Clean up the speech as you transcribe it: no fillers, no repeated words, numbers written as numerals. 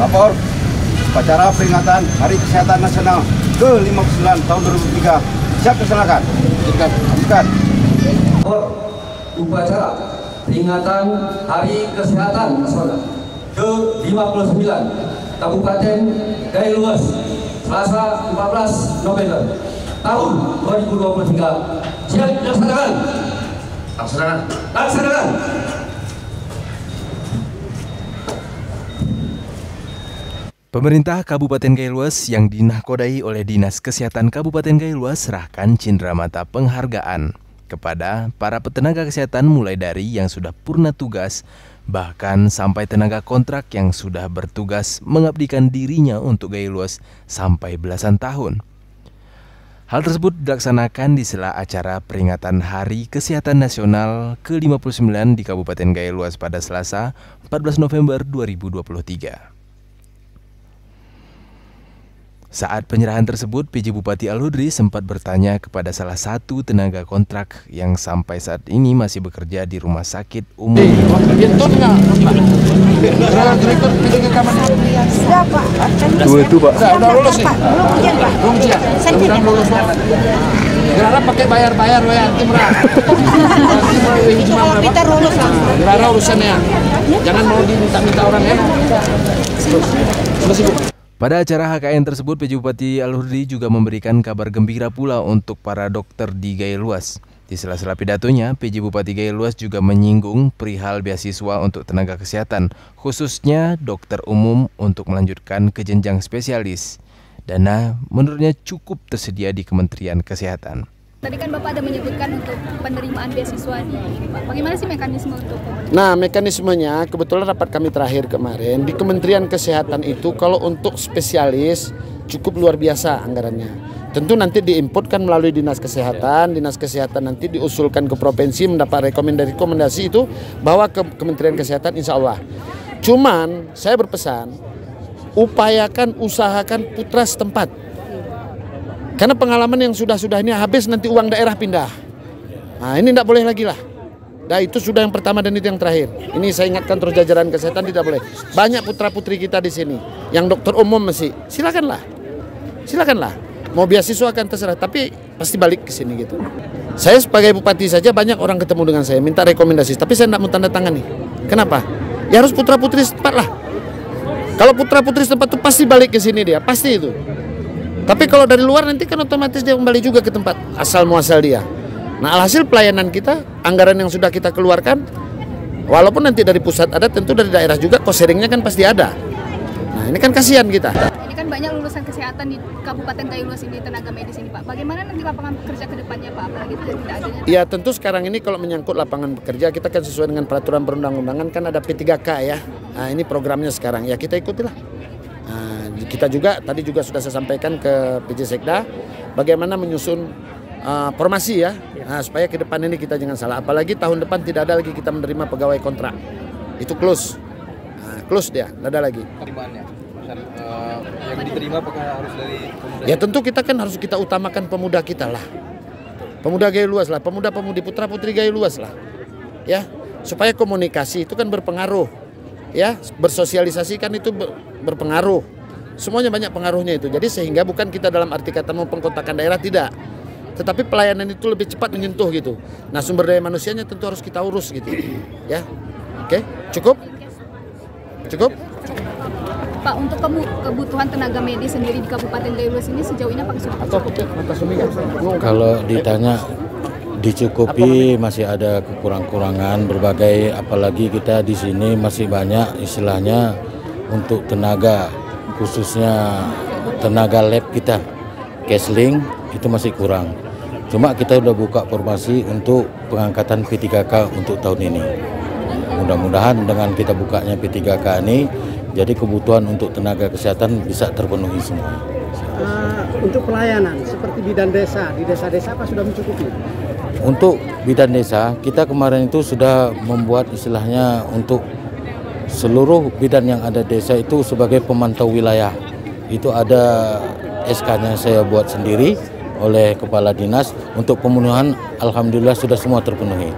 Lapor upacara peringatan Hari Kesehatan Nasional ke-59 tahun 2003. Siap dilaksanakan. Lanjutkan. Upacara peringatan Hari Kesehatan Nasional ke-59 Kabupaten Kailuas, Selasa 14 November tahun 2023. Siap dilaksanakan. Laksanakan. Pemerintah Kabupaten Kailuas yang dinahkodai oleh Dinas Kesehatan Kabupaten Kailuas serahkan cindramata penghargaan kepada para tenaga kesehatan mulai dari yang sudah purna tugas bahkan sampai tenaga kontrak yang sudah bertugas mengabdikan dirinya untuk Kailuas sampai belasan tahun. Hal tersebut dilaksanakan di sela acara peringatan Hari Kesehatan Nasional ke-59 di Kabupaten Kailuas pada Selasa 14 November 2023. Saat penyerahan tersebut, PJ Bupati Al-Hudri sempat bertanya kepada salah satu tenaga kontrak yang sampai saat ini masih bekerja di rumah sakit umum. Itu Pak. Udah lulus sih. Belum siap. Udah lulus. Gerara pakai bayar-bayar ya anti murah. Kita lulus lah. Gerara urusannya. Jangan mau diminta-minta orang ya. Selesai. Pada acara HKN tersebut, PJ Bupati Al-Hudri juga memberikan kabar gembira pula untuk para dokter di Kailuas. Di sela-sela pidatonya, PJ Bupati Kailuas juga menyinggung perihal beasiswa untuk tenaga kesehatan, khususnya dokter umum untuk melanjutkan ke jenjang spesialis. Dana menurutnya cukup tersedia di Kementerian Kesehatan. Tadi kan Bapak ada menyebutkan untuk penerimaan beasiswa di ini, Pak. Bagaimana sih mekanisme untuk? Nah, mekanismenya kebetulan rapat kami terakhir kemarin di Kementerian Kesehatan itu kalau untuk spesialis cukup luar biasa anggarannya. Tentu nanti diinputkan melalui Dinas Kesehatan nanti diusulkan ke provinsi mendapat rekomendasi itu bawa ke Kementerian Kesehatan insya Allah. Cuman saya berpesan, usahakan putra setempat. Karena pengalaman yang sudah ini habis nanti uang daerah pindah. Nah ini tidak boleh lagi lah. Nah itu sudah yang pertama dan itu yang terakhir. Ini saya ingatkan terus jajaran kesehatan tidak boleh. Banyak putra putri kita di sini yang dokter umum masih. Silakanlah. Mau beasiswa akan terserah. Tapi pasti balik ke sini gitu. Saya sebagai bupati saja banyak orang ketemu dengan saya minta rekomendasi. Tapi saya tidak mau tanda tangan nih. Kenapa? Ya harus putra putri setempat lah. Kalau putra putri setempat itu pasti balik ke sini dia. Pasti itu. Tapi kalau dari luar nanti kan otomatis dia kembali juga ke tempat asal muasal dia. Nah alhasil pelayanan kita, anggaran yang sudah kita keluarkan, walaupun nanti dari pusat ada, tentu dari daerah juga cost sharingnya kan pasti ada. Nah ini kan kasihan kita. Ini kan banyak lulusan kesehatan di Kabupaten Kailuas ini, tenaga medis ini Pak. Bagaimana nanti lapangan pekerja ke depannya Pak? Apalagi tidak adanya. Ya tentu sekarang ini kalau menyangkut lapangan pekerja, kita kan sesuai dengan peraturan perundang-undangan kan ada P3K ya. Nah ini programnya sekarang, ya kita ikutilah. Nah, kita juga tadi juga sudah saya sampaikan ke PJ Sekda bagaimana menyusun formasi ya, nah, supaya ke depan ini kita jangan salah. Apalagi tahun depan tidak ada lagi kita menerima pegawai kontrak, itu close, close dia, tidak ada lagi. Yang diterima apakah harus dari pemuda? Ya tentu kita kan harus kita utamakan pemuda kita lah, pemuda Kailuas lah, pemuda-pemudi putra putri Kailuas lah, ya supaya komunikasi itu kan berpengaruh. Ya, bersosialisasi kan itu berpengaruh. Semuanya banyak pengaruhnya itu. Jadi sehingga bukan kita dalam arti kata mau pengkotakan daerah tidak. Tetapi pelayanan itu lebih cepat menyentuh gitu. Nah, sumber daya manusianya tentu harus kita urus gitu. Ya. Oke, cukup? Cukup? Pak, untuk kebutuhan tenaga medis sendiri di Kabupaten Kailuas ini sejauh ini apa kesulitan? Kalau ditanya dicukupi, masih ada kekurangan berbagai, apalagi kita di sini masih banyak istilahnya untuk tenaga, khususnya tenaga lab kita, Kesling itu masih kurang. Cuma kita udah buka formasi untuk pengangkatan P3K untuk tahun ini. Mudah-mudahan dengan kita bukanya P3K ini, jadi kebutuhan untuk tenaga kesehatan bisa terpenuhi semua. Untuk pelayanan seperti bidan desa, di desa-desa apa sudah mencukupi? Untuk bidan desa, kita kemarin itu sudah membuat istilahnya untuk seluruh bidan yang ada desa itu sebagai pemantau wilayah. Itu ada SK-nya saya buat sendiri oleh Kepala Dinas untuk pemenuhan, alhamdulillah sudah semua terpenuhi.